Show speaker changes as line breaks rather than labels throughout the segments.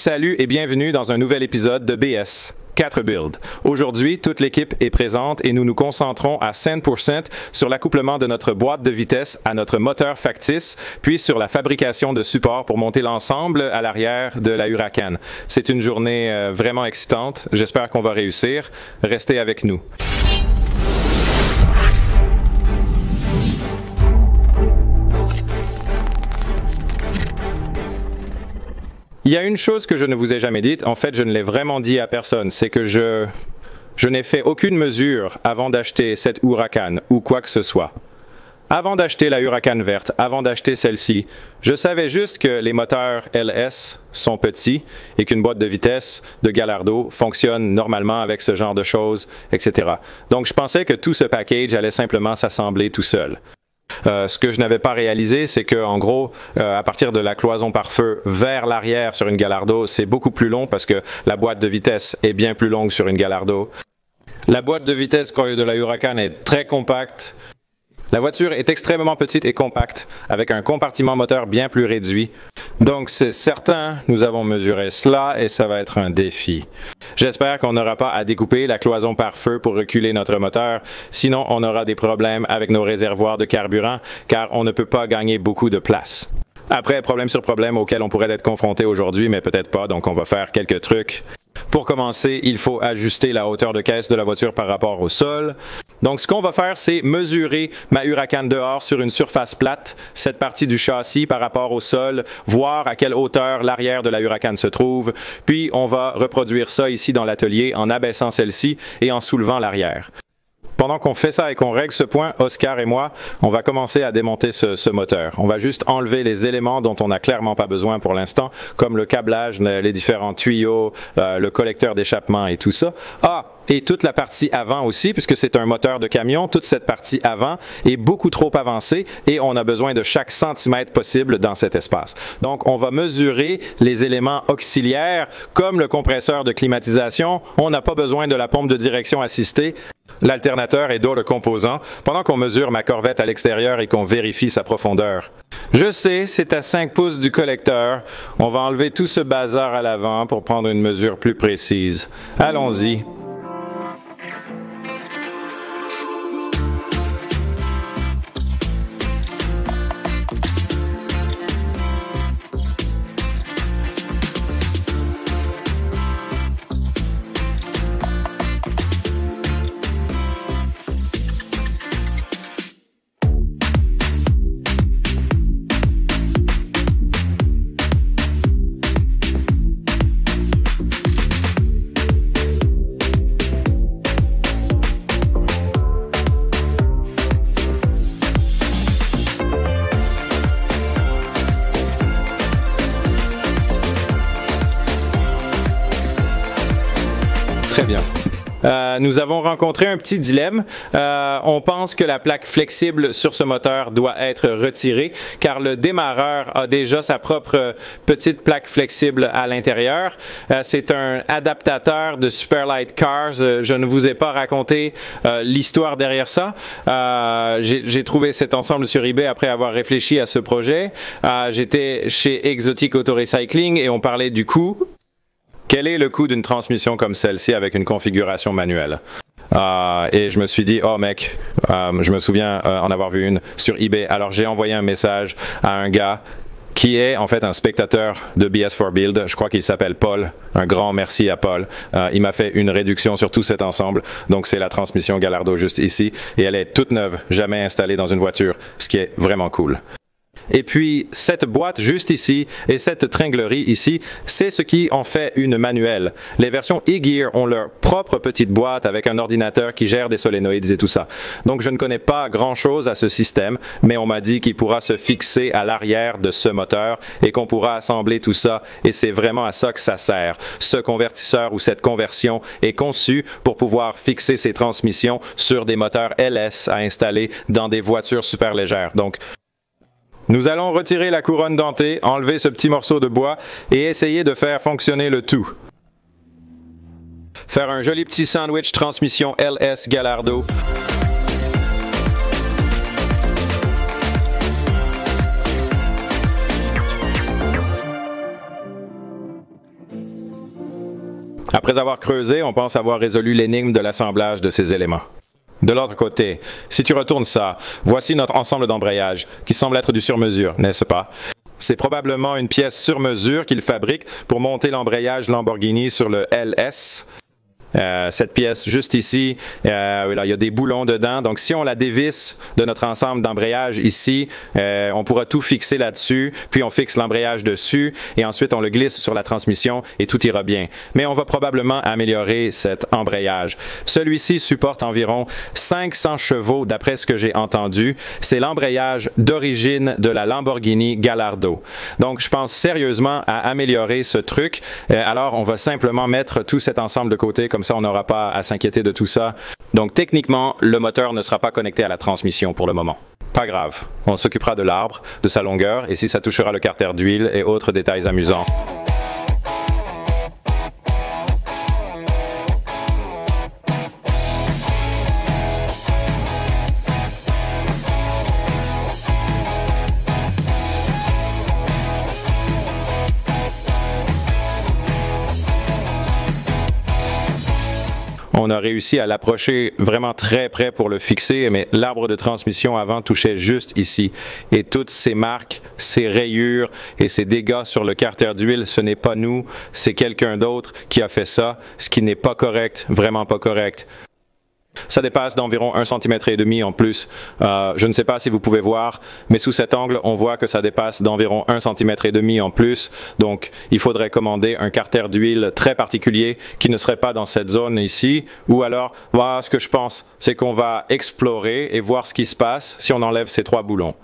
Salut et bienvenue dans un nouvel épisode de BS 4 Build. Aujourd'hui, toute l'équipe est présente et nous nous concentrons à 100% sur l'accouplement de notre boîte de vitesse à notre moteur factice, puis sur la fabrication de supports pour monter l'ensemble à l'arrière de la Huracan. C'est une journée vraiment excitante. J'espère qu'on va réussir. Restez avec nous. Il y a une chose que je ne vous ai jamais dite, en fait je ne l'ai vraiment dit à personne, c'est que je n'ai fait aucune mesure avant d'acheter cette Huracan ou quoi que ce soit. Avant d'acheter la Huracan verte, avant d'acheter celle-ci, je savais juste que les moteurs LS sont petits et qu'une boîte de vitesse de Gallardo fonctionne normalement avec ce genre de choses, etc. Donc je pensais que tout ce package allait simplement s'assembler tout seul. Ce que je n'avais pas réalisé, c'est que, en gros, à partir de la cloison par feu vers l'arrière sur une Gallardo, c'est beaucoup plus long parce que la boîte de vitesse est bien plus longue sur une Gallardo. La boîte de vitesse de la Huracan est très compacte. La voiture est extrêmement petite et compacte, avec un compartiment moteur bien plus réduit. Donc c'est certain, nous avons mesuré cela et ça va être un défi. J'espère qu'on n'aura pas à découper la cloison par feu pour reculer notre moteur, sinon on aura des problèmes avec nos réservoirs de carburant, car on ne peut pas gagner beaucoup de place. Après, problème sur problème auquel on pourrait être confronté aujourd'hui, mais peut-être pas, donc on va faire quelques trucs. Pour commencer, il faut ajuster la hauteur de caisse de la voiture par rapport au sol. Donc, ce qu'on va faire, c'est mesurer ma Huracan dehors sur une surface plate, cette partie du châssis par rapport au sol, voir à quelle hauteur l'arrière de la Huracan se trouve. Puis, on va reproduire ça ici dans l'atelier en abaissant celle-ci et en soulevant l'arrière. Pendant qu'on fait ça et qu'on règle ce point, Oscar et moi, on va commencer à démonter ce moteur. On va juste enlever les éléments dont on n'a clairement pas besoin pour l'instant, comme le câblage, les différents tuyaux, le collecteur d'échappement et tout ça. Et toute la partie avant aussi, puisque c'est un moteur de camion, toute cette partie avant est beaucoup trop avancée et on a besoin de chaque centimètre possible dans cet espace. Donc, on va mesurer les éléments auxiliaires, comme le compresseur de climatisation. On n'a pas besoin de la pompe de direction assistée, l'alternateur et d'autres composants, pendant qu'on mesure ma Corvette à l'extérieur et qu'on vérifie sa profondeur. Je sais, c'est à 5 pouces du collecteur. On va enlever tout ce bazar à l'avant pour prendre une mesure plus précise. Allons-y. Très bien. Nous avons rencontré un petit dilemme. On pense que la plaque flexible sur ce moteur doit être retirée car le démarreur a déjà sa propre petite plaque flexible à l'intérieur. C'est un adaptateur de Superlight Cars. Je ne vous ai pas raconté l'histoire derrière ça. J'ai trouvé cet ensemble sur eBay après avoir réfléchi à ce projet. J'étais chez Exotic Auto Recycling et on parlait du coût. Quel est le coût d'une transmission comme celle-ci avec une configuration manuelle? Et je me suis dit, oh mec, je me souviens en avoir vu une sur eBay. Alors j'ai envoyé un message à un gars qui est en fait un spectateur de BS4Build. Je crois qu'il s'appelle Paul. Un grand merci à Paul. Il m'a fait une réduction sur tout cet ensemble. Donc c'est la transmission Gallardo juste ici. Et elle est toute neuve, jamais installée dans une voiture, ce qui est vraiment cool. Et puis, cette boîte juste ici et cette tringlerie ici, c'est ce qui en fait une manuelle. Les versions e-Gear ont leur propre petite boîte avec un ordinateur qui gère des solénoïdes et tout ça. Donc, je ne connais pas grand-chose à ce système, mais on m'a dit qu'il pourra se fixer à l'arrière de ce moteur et qu'on pourra assembler tout ça. Et c'est vraiment à ça que ça sert. Ce convertisseur ou cette conversion est conçu pour pouvoir fixer ses transmissions sur des moteurs LS à installer dans des voitures super légères. Donc, nous allons retirer la couronne dentée, enlever ce petit morceau de bois et essayer de faire fonctionner le tout. Faire un joli petit sandwich transmission LS Gallardo. Après avoir creusé, on pense avoir résolu l'énigme de l'assemblage de ces éléments. De l'autre côté, si tu retournes ça, voici notre ensemble d'embrayage, qui semble être du sur-mesure, n'est-ce pas? C'est probablement une pièce sur mesure qu'ils fabriquent pour monter l'embrayage Lamborghini sur le LS. Cette pièce juste ici, il y a des boulons dedans. Donc, si on la dévisse de notre ensemble d'embrayage ici, on pourra tout fixer là-dessus, puis on fixe l'embrayage dessus, et ensuite on le glisse sur la transmission et tout ira bien. Mais on va probablement améliorer cet embrayage. Celui-ci supporte environ 500 chevaux d'après ce que j'ai entendu. C'est l'embrayage d'origine de la Lamborghini Gallardo. Donc, je pense sérieusement à améliorer ce truc. Alors, on va simplement mettre tout cet ensemble de côté, comme ça on n'aura pas à s'inquiéter de tout ça. Donc techniquement, le moteur ne sera pas connecté à la transmission pour le moment. Pas grave, on s'occupera de l'arbre, de sa longueur, et si ça touchera le carter d'huile et autres détails amusants. On a réussi à l'approcher vraiment très près pour le fixer, mais l'arbre de transmission avant touchait juste ici. Et toutes ces marques, ces rayures et ces dégâts sur le carter d'huile, ce n'est pas nous, c'est quelqu'un d'autre qui a fait ça, ce qui n'est pas correct, vraiment pas correct. Ça dépasse d'environ 1,5 cm en plus. Je ne sais pas si vous pouvez voir, mais sous cet angle, on voit que ça dépasse d'environ 1,5 cm en plus. Donc, il faudrait commander un carter d'huile très particulier qui ne serait pas dans cette zone ici. Ou alors, voilà, ce que je pense, c'est qu'on va explorer et voir ce qui se passe si on enlève ces 3 boulons.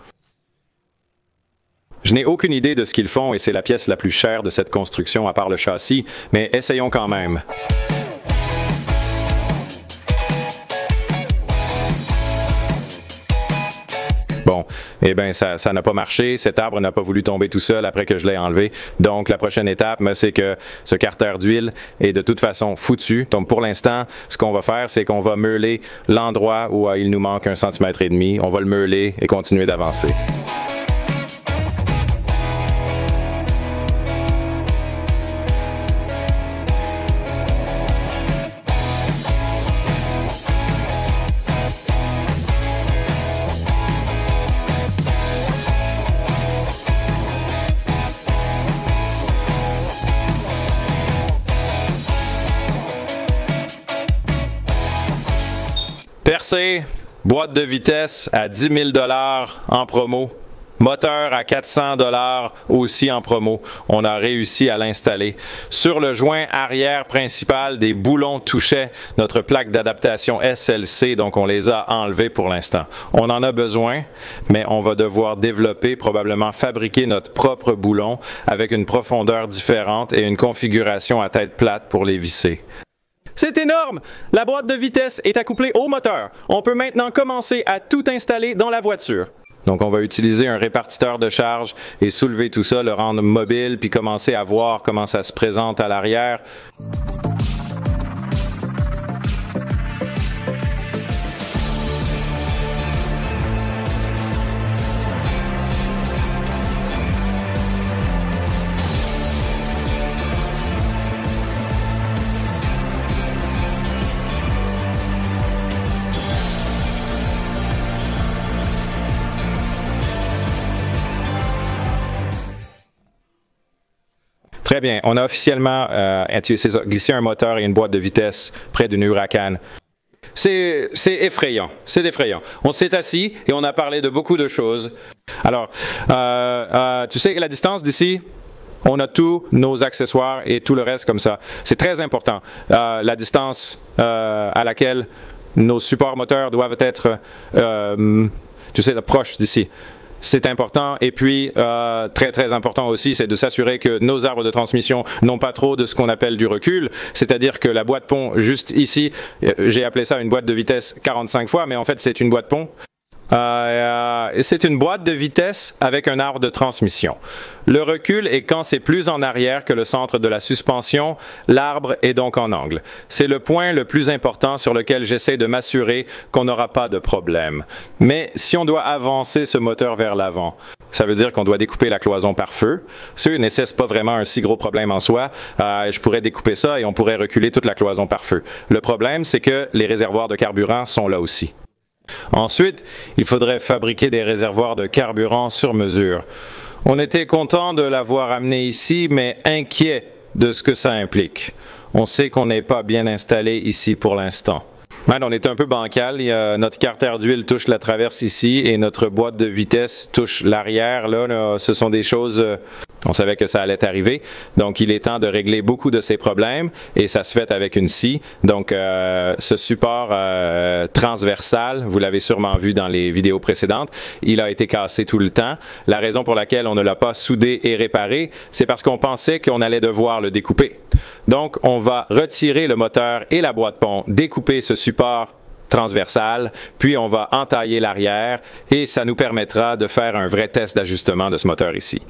Je n'ai aucune idée de ce qu'ils font et c'est la pièce la plus chère de cette construction à part le châssis, mais essayons quand même. Bon, eh bien, ça n'a pas marché. Cet arbre n'a pas voulu tomber tout seul après que je l'ai enlevé. Donc, la prochaine étape, c'est que ce carter d'huile est de toute façon foutu. Donc, pour l'instant, ce qu'on va faire, c'est qu'on va meuler l'endroit où il nous manque 1,5 cm. On va le meuler et continuer d'avancer. Percé, boîte de vitesse à 10 000 $ en promo, moteur à 400 $ aussi en promo. On a réussi à l'installer. Sur le joint arrière principal, des boulons touchaient notre plaque d'adaptation SLC, donc on les a enlevés pour l'instant. On en a besoin, mais on va devoir développer, probablement fabriquer notre propre boulon avec une profondeur différente et une configuration à tête plate pour les visser. C'est énorme! La boîte de vitesse est accouplée au moteur. On peut maintenant commencer à tout installer dans la voiture. Donc, on va utiliser un répartiteur de charge et soulever tout ça, le rendre mobile, puis commencer à voir comment ça se présente à l'arrière. Très bien. On a officiellement glissé un moteur et une boîte de vitesse près d'une Huracan. C'est effrayant. C'est effrayant. On s'est assis et on a parlé de beaucoup de choses. Alors, tu sais, la distance d'ici, on a tous nos accessoires et tout le reste comme ça. C'est très important. La distance à laquelle nos supports moteurs doivent être, tu sais, proches d'ici. C'est important. Et puis, très, très important aussi, c'est de s'assurer que nos arbres de transmission n'ont pas trop de ce qu'on appelle du recul. C'est-à-dire que la boîte pont, juste ici, j'ai appelé ça une boîte de vitesse 45 fois, mais en fait, c'est une boîte pont. C'est une boîte de vitesse avec un arbre de transmission. Le recul est quand c'est plus en arrière que le centre de la suspension, l'arbre est donc en angle. C'est le point le plus important sur lequel j'essaie de m'assurer qu'on n'aura pas de problème. Mais si on doit avancer ce moteur vers l'avant, ça veut dire qu'on doit découper la cloison par feu. Ce n'est pas vraiment un si gros problème en soi. Je pourrais découper ça et on pourrait reculer toute la cloison par feu. Le problème, c'est que les réservoirs de carburant sont là aussi. Ensuite, il faudrait fabriquer des réservoirs de carburant sur mesure. On était content de l'avoir amené ici, mais inquiet de ce que ça implique. On sait qu'on n'est pas bien installé ici pour l'instant. On est un peu bancal. Notre carter d'huile touche la traverse ici et notre boîte de vitesse touche l'arrière. Là, ce sont des choses... on savait que ça allait arriver. Donc, il est temps de régler beaucoup de ces problèmes et ça se fait avec une scie. Donc, ce support transversal, vous l'avez sûrement vu dans les vidéos précédentes, il a été cassé tout le temps. La raison pour laquelle on ne l'a pas soudé et réparé, c'est parce qu'on pensait qu'on allait devoir le découper. Donc, on va retirer le moteur et la boîte pont, découper ce support transversal, puis on va entailler l'arrière et ça nous permettra de faire un vrai test d'ajustement de ce moteur ici.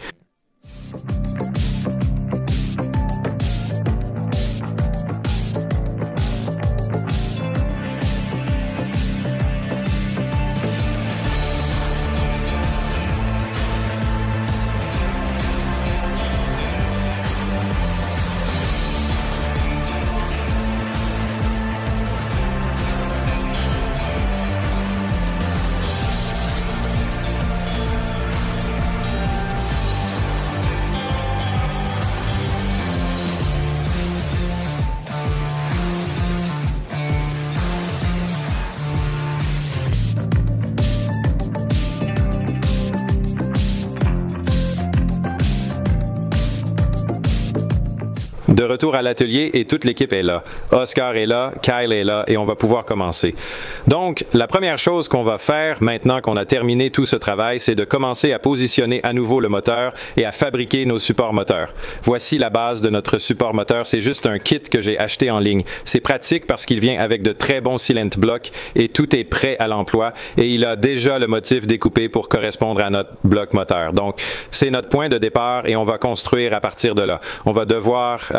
De retour à l'atelier et toute l'équipe est là. Oscar est là, Kyle est là et on va pouvoir commencer. Donc, la première chose qu'on va faire maintenant qu'on a terminé tout ce travail, c'est de commencer à positionner à nouveau le moteur et à fabriquer nos supports moteurs. Voici la base de notre support moteur. C'est juste un kit que j'ai acheté en ligne. C'est pratique parce qu'il vient avec de très bons cylindres blocs et tout est prêt à l'emploi et il a déjà le motif découpé pour correspondre à notre bloc moteur. Donc, c'est notre point de départ et on va construire à partir de là. On va devoir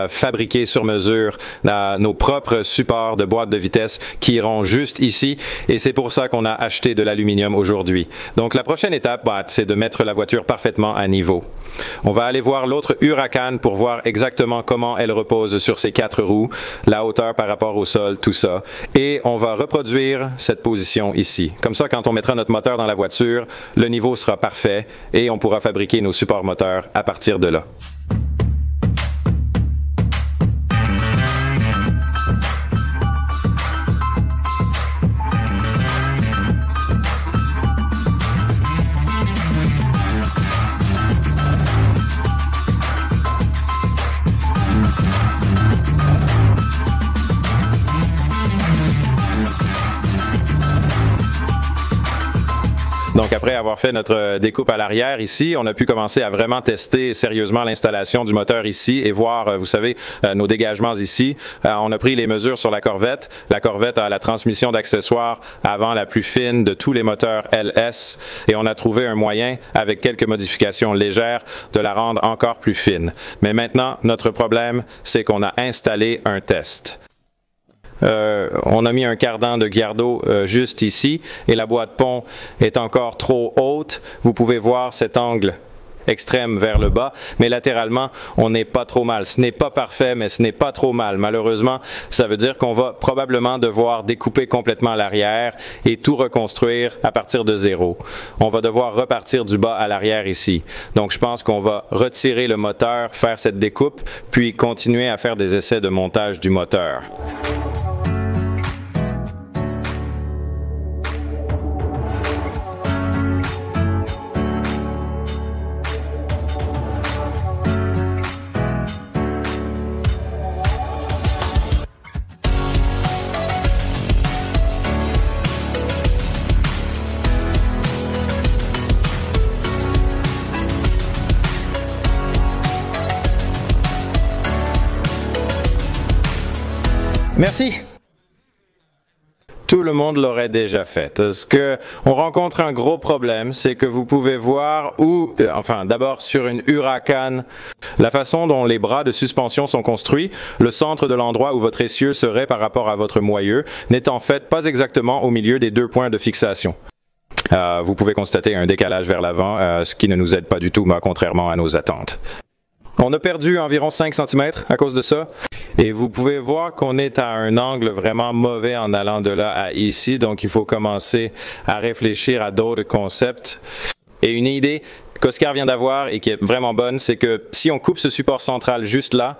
fabriquer sur mesure nos propres supports de boîte de vitesse qui iront juste ici et c'est pour ça qu'on a acheté de l'aluminium aujourd'hui. Donc la prochaine étape, c'est de mettre la voiture parfaitement à niveau. On va aller voir l'autre Huracan pour voir exactement comment elle repose sur ses 4 roues, la hauteur par rapport au sol, tout ça. Et on va reproduire cette position ici. Comme ça, quand on mettra notre moteur dans la voiture, le niveau sera parfait et on pourra fabriquer nos supports moteurs à partir de là. Donc après avoir fait notre découpe à l'arrière ici, on a pu commencer à vraiment tester sérieusement l'installation du moteur ici et voir, vous savez, nos dégagements ici. On a pris les mesures sur la Corvette. La Corvette a la transmission d'accessoires avant la plus fine de tous les moteurs LS et on a trouvé un moyen, avec quelques modifications légères, de la rendre encore plus fine. Mais maintenant, notre problème, c'est qu'on a installé un test. On a mis un cardan de Giardo juste ici et la boîte pont est encore trop haute. Vous pouvez voir cet angle extrême vers le bas, mais latéralement, on n'est pas trop mal. Ce n'est pas parfait, mais ce n'est pas trop mal. Malheureusement, ça veut dire qu'on va probablement devoir découper complètement l'arrière et tout reconstruire à partir de zéro. On va devoir repartir du bas à l'arrière ici. Donc, je pense qu'on va retirer le moteur, faire cette découpe, puis continuer à faire des essais de montage du moteur. Merci. tout le monde l'aurait déjà fait. Ce que on rencontre un gros problème, c'est que vous pouvez voir d'abord sur une Huracan, la façon dont les bras de suspension sont construits, le centre de l'endroit où votre essieu serait par rapport à votre moyeu n'est en fait pas exactement au milieu des deux points de fixation. Vous pouvez constater un décalage vers l'avant, ce qui ne nous aide pas du tout, contrairement à nos attentes. On a perdu environ 5 cm à cause de ça. Et vous pouvez voir qu'on est à un angle vraiment mauvais en allant de là à ici. Donc, il faut commencer à réfléchir à d'autres concepts. Et une idée qu'Oscar vient d'avoir et qui est vraiment bonne, c'est que si on coupe ce support central juste là,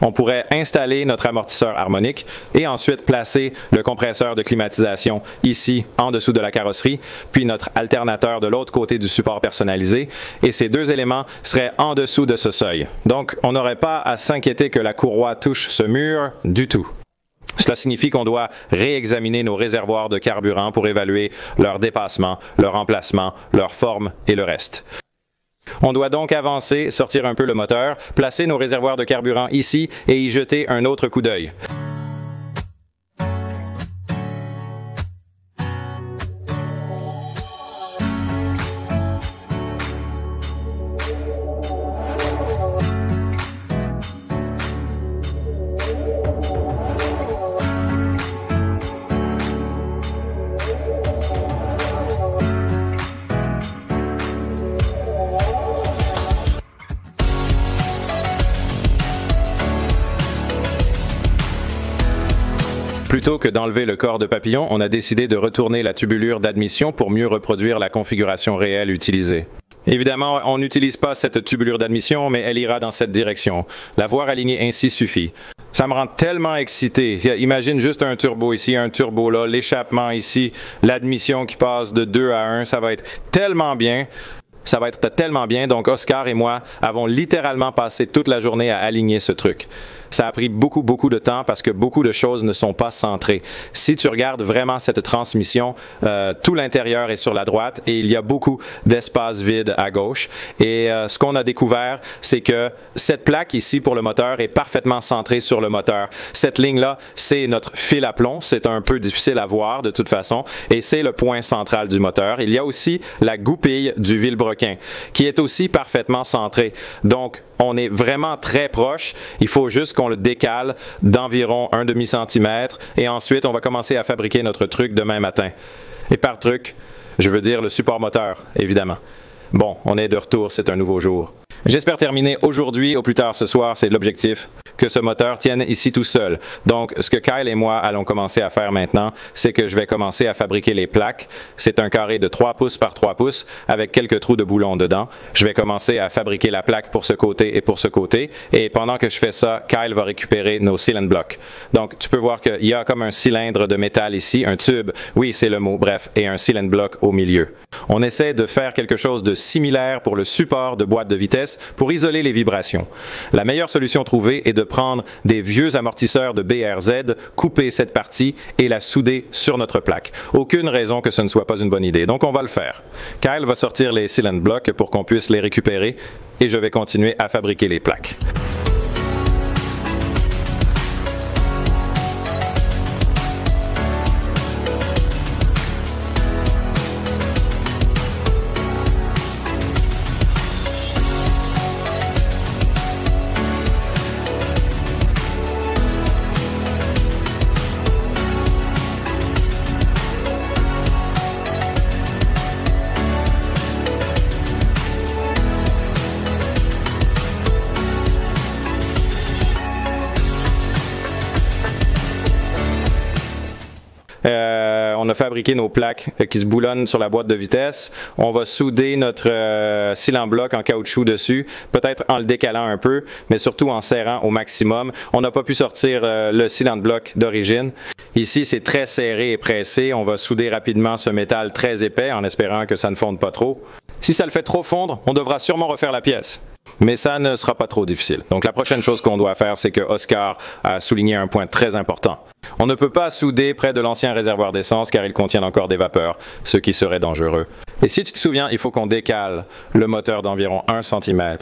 on pourrait installer notre amortisseur harmonique et ensuite placer le compresseur de climatisation ici en dessous de la carrosserie, puis notre alternateur de l'autre côté du support personnalisé, et ces deux éléments seraient en dessous de ce seuil. Donc, on n'aurait pas à s'inquiéter que la courroie touche ce mur du tout. Cela signifie qu'on doit réexaminer nos réservoirs de carburant pour évaluer leur dépassement, leur emplacement, leur forme et le reste. On doit donc avancer, sortir un peu le moteur, placer nos réservoirs de carburant ici et y jeter un autre coup d'œil. Plutôt que d'enlever le corps de papillon, on a décidé de retourner la tubulure d'admission pour mieux reproduire la configuration réelle utilisée. Évidemment, on n'utilise pas cette tubulure d'admission, mais elle ira dans cette direction. La voir alignée ainsi suffit. Ça me rend tellement excité. Imagine juste un turbo ici, un turbo là, l'échappement ici, l'admission qui passe de 2 à 1, ça va être tellement bien. Ça va être tellement bien. Donc, Oscar et moi avons littéralement passé toute la journée à aligner ce truc. Ça a pris beaucoup de temps parce que beaucoup de choses ne sont pas centrées. Si tu regardes vraiment cette transmission, tout l'intérieur est sur la droite et il y a beaucoup d'espace vide à gauche. Et ce qu'on a découvert, c'est que cette plaque ici pour le moteur est parfaitement centrée sur le moteur. Cette ligne-là, c'est notre fil à plomb. C'est un peu difficile à voir de toute façon et c'est le point central du moteur. Il y a aussi la goupille du vilebrequin qui est aussi parfaitement centrée. Donc, on est vraiment très proche. Il faut juste qu'on le décale d'environ 1 demi-centimètre et ensuite, on va commencer à fabriquer notre truc demain matin. Et par truc, je veux dire le support moteur, évidemment. Bon, on est de retour, c'est un nouveau jour. J'espère terminer aujourd'hui, au plus tard ce soir, c'est l'objectif, que ce moteur tienne ici tout seul. Donc, ce que Kyle et moi allons commencer à faire maintenant, c'est que je vais commencer à fabriquer les plaques. C'est un carré de 3 pouces par 3 pouces avec quelques trous de boulons dedans. Je vais commencer à fabriquer la plaque pour ce côté et pour ce côté. Et pendant que je fais ça, Kyle va récupérer nos cylinder blocks. Donc, tu peux voir qu'il y a comme un cylindre de métal ici, un tube, oui, c'est le mot, bref, et un cylinder block au milieu. On essaie de faire quelque chose de similaire pour le support de boîte de vitesse pour isoler les vibrations. La meilleure solution trouvée est de prendre des vieux amortisseurs de BRZ, couper cette partie et la souder sur notre plaque. Aucune raison que ce ne soit pas une bonne idée, donc on va le faire. Kyle va sortir les cylinder blocks pour qu'on puisse les récupérer et je vais continuer à fabriquer les plaques. On a fabriqué nos plaques qui se boulonnent sur la boîte de vitesse. On va souder notre cylinder bloc en caoutchouc dessus, peut-être en le décalant un peu, mais surtout en serrant au maximum. On n'a pas pu sortir le cylinder bloc d'origine. Ici, c'est très serré et pressé. On va souder rapidement ce métal très épais en espérant que ça ne fonde pas trop. Si ça le fait trop fondre, on devra sûrement refaire la pièce. Mais ça ne sera pas trop difficile. Donc la prochaine chose qu'on doit faire, c'est que Oscar a souligné un point très important. On ne peut pas souder près de l'ancien réservoir d'essence car il contient encore des vapeurs, ce qui serait dangereux. Et si tu te souviens, il faut qu'on décale le moteur d'environ 1 cm.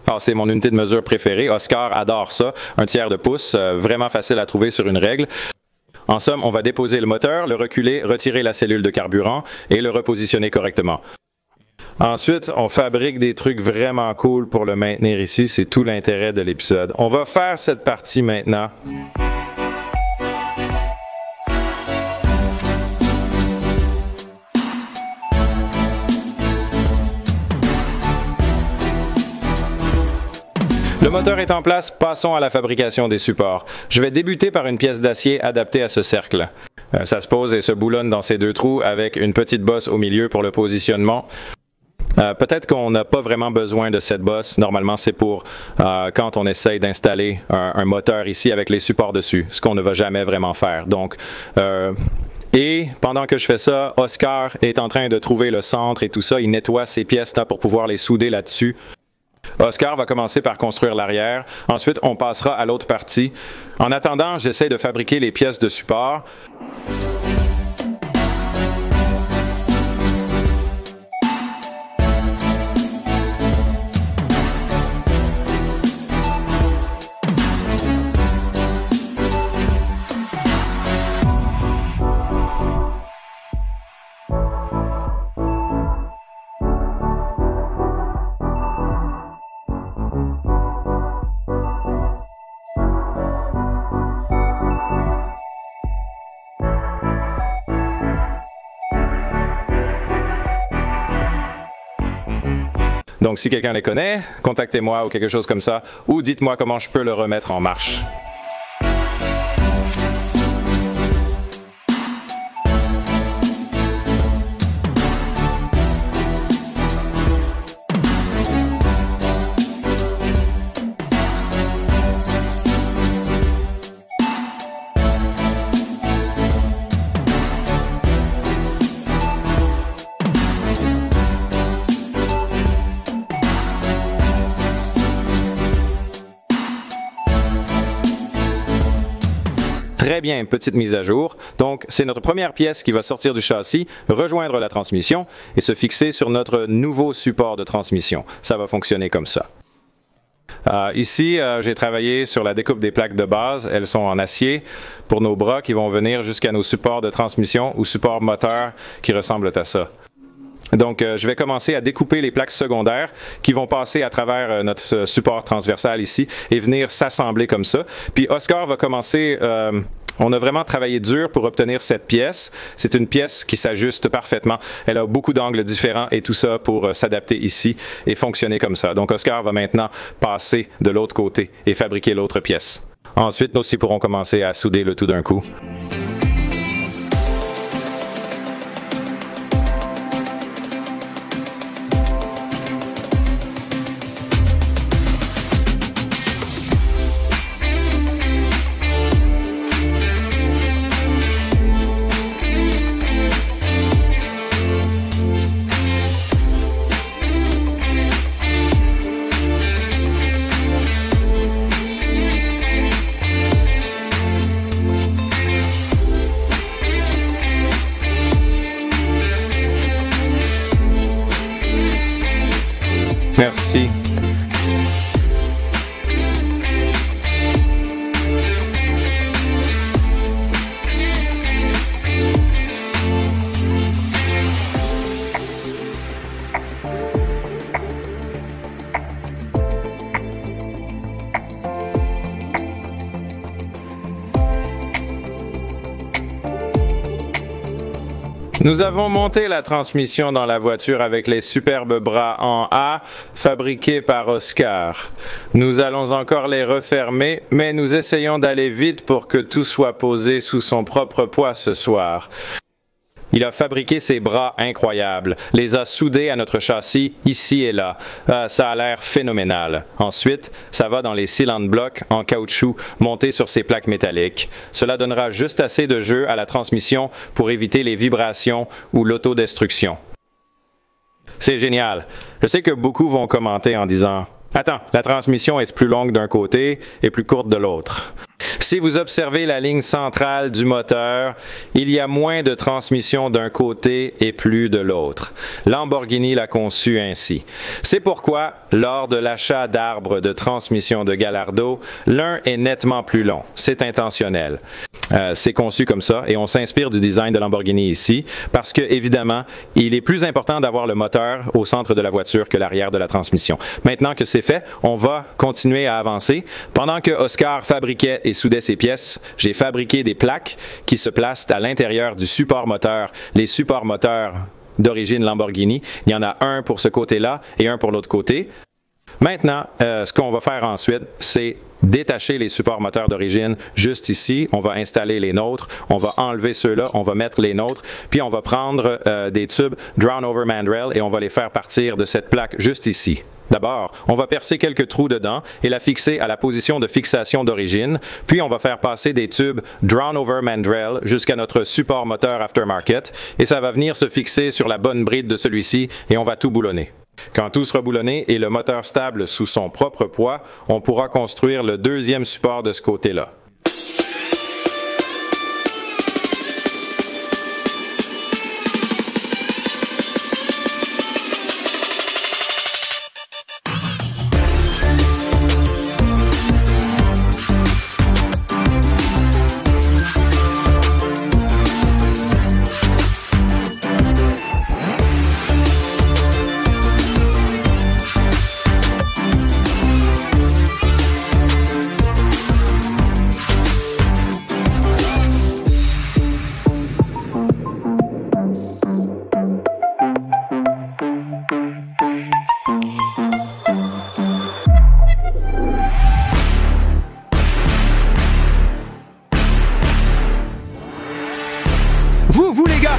Alors, c'est mon unité de mesure préférée. Oscar adore ça, 1/3 de pouce, vraiment facile à trouver sur une règle. En somme, on va déposer le moteur, le reculer, retirer la cellule de carburant et le repositionner correctement. Ensuite, on fabrique des trucs vraiment cool pour le maintenir ici. C'est tout l'intérêt de l'épisode. On va faire cette partie maintenant. Le moteur est en place, passons à la fabrication des supports. Je vais débuter par une pièce d'acier adaptée à ce cercle. Ça se pose et se boulonne dans ces deux trous avec une petite bosse au milieu pour le positionnement. Peut-être qu'on n'a pas vraiment besoin de cette bosse. Normalement, c'est pour quand on essaye d'installer un moteur ici avec les supports dessus, ce qu'on ne va jamais vraiment faire. Donc, et pendant que je fais ça, Oscar est en train de trouver le centre et tout ça. Il nettoie ces pièces là pour pouvoir les souder là-dessus. Oscar va commencer par construire l'arrière. Ensuite, on passera à l'autre partie. En attendant, j'essaie de fabriquer les pièces de support. Donc, si quelqu'un les connaît, contactez-moi ou quelque chose comme ça, ou dites-moi comment je peux le remettre en marche. Très bien, petite mise à jour. Donc, c'est notre première pièce qui va sortir du châssis, rejoindre la transmission et se fixer sur notre nouveau support de transmission. Ça va fonctionner comme ça. Ici, j'ai travaillé sur la découpe des plaques de base. Elles sont en acier pour nos bras qui vont venir jusqu'à nos supports de transmission ou supports moteurs qui ressemblent à ça. Donc, je vais commencer à découper les plaques secondaires qui vont passer à travers notre support transversal ici et venir s'assembler comme ça. Puis Oscar va commencer... on a vraiment travaillé dur pour obtenir cette pièce. C'est une pièce qui s'ajuste parfaitement. Elle a beaucoup d'angles différents et tout ça pour s'adapter ici et fonctionner comme ça. Donc, Oscar va maintenant passer de l'autre côté et fabriquer l'autre pièce. Ensuite, nous aussi pourrons commencer à souder le tout d'un coup. Merci. Nous avons monté la transmission dans la voiture avec les superbes bras en A fabriqués par Oscar. Nous allons encore les refermer, mais nous essayons d'aller vite pour que tout soit posé sous son propre poids ce soir. Il a fabriqué ces bras incroyables, les a soudés à notre châssis ici et là. Ça a l'air phénoménal. Ensuite, ça va dans les cylindres blocs en caoutchouc montés sur ces plaques métalliques. Cela donnera juste assez de jeu à la transmission pour éviter les vibrations ou l'autodestruction. C'est génial. Je sais que beaucoup vont commenter en disant « Attends, la transmission est plus longue d'un côté et plus courte de l'autre. » Si vous observez la ligne centrale du moteur, il y a moins de transmission d'un côté et plus de l'autre. Lamborghini l'a conçu ainsi. C'est pourquoi, lors de l'achat d'arbres de transmission de Gallardo, l'un est nettement plus long. C'est intentionnel. C'est conçu comme ça et on s'inspire du design de Lamborghini ici parce que, évidemment, il est plus important d'avoir le moteur au centre de la voiture que l'arrière de la transmission. Maintenant que c'est fait, on va continuer à avancer. Pendant que Oscar fabriquait et soudait ses pièces, j'ai fabriqué des plaques qui se placent à l'intérieur du support moteur. Les supports moteurs d'origine Lamborghini, il y en a un pour ce côté-là et un pour l'autre côté. Maintenant, ce qu'on va faire ensuite, c'est détacher les supports moteurs d'origine juste ici. On va installer les nôtres, on va enlever ceux-là, on va mettre les nôtres, puis on va prendre des tubes Drawn Over Mandrel et on va les faire partir de cette plaque juste ici. D'abord, on va percer quelques trous dedans et la fixer à la position de fixation d'origine, puis on va faire passer des tubes Drawn Over Mandrel jusqu'à notre support moteur aftermarket et ça va venir se fixer sur la bonne bride de celui-ci et on va tout boulonner. Quand tout sera boulonné et le moteur stable sous son propre poids, on pourra construire le deuxième support de ce côté-là. Vous les gars,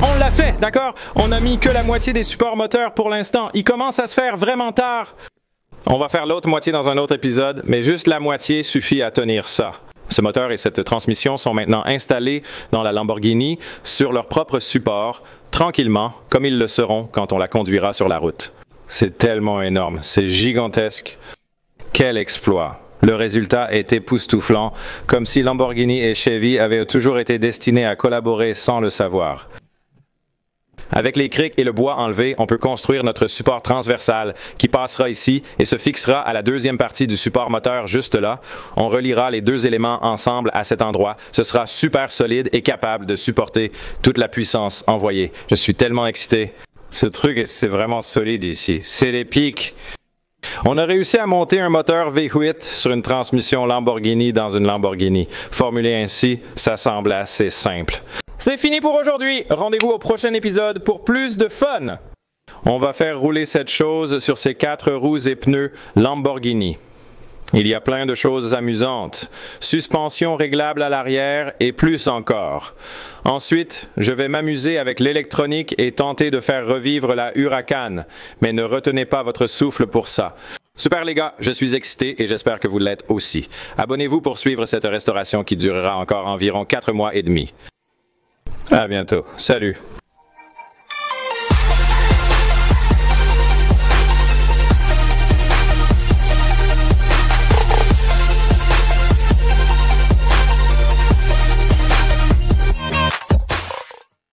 on l'a fait, d'accord? On a mis que la moitié des supports moteurs pour l'instant. Il commence à se faire vraiment tard. On va faire l'autre moitié dans un autre épisode, mais juste la moitié suffit à tenir ça. Ce moteur et cette transmission sont maintenant installés dans la Lamborghini sur leur propre support, tranquillement, comme ils le seront quand on la conduira sur la route. C'est tellement énorme, c'est gigantesque. Quel exploit! Le résultat est époustouflant, comme si Lamborghini et Chevy avaient toujours été destinés à collaborer sans le savoir. Avec les crics et le bois enlevés, on peut construire notre support transversal qui passera ici et se fixera à la deuxième partie du support moteur juste là. On reliera les deux éléments ensemble à cet endroit. Ce sera super solide et capable de supporter toute la puissance envoyée. Je suis tellement excité. Ce truc, c'est vraiment solide ici. C'est les pics. On a réussi à monter un moteur V8 sur une transmission Lamborghini dans une Lamborghini. Formulé ainsi, ça semble assez simple. C'est fini pour aujourd'hui. Rendez-vous au prochain épisode pour plus de fun. On va faire rouler cette chose sur ses 4 roues et pneus Lamborghini. Il y a plein de choses amusantes. Suspension réglable à l'arrière et plus encore. Ensuite, je vais m'amuser avec l'électronique et tenter de faire revivre la Huracan. Mais ne retenez pas votre souffle pour ça. Super les gars, je suis excité et j'espère que vous l'êtes aussi. Abonnez-vous pour suivre cette restauration qui durera encore environ 4 mois et demi. À bientôt. Salut.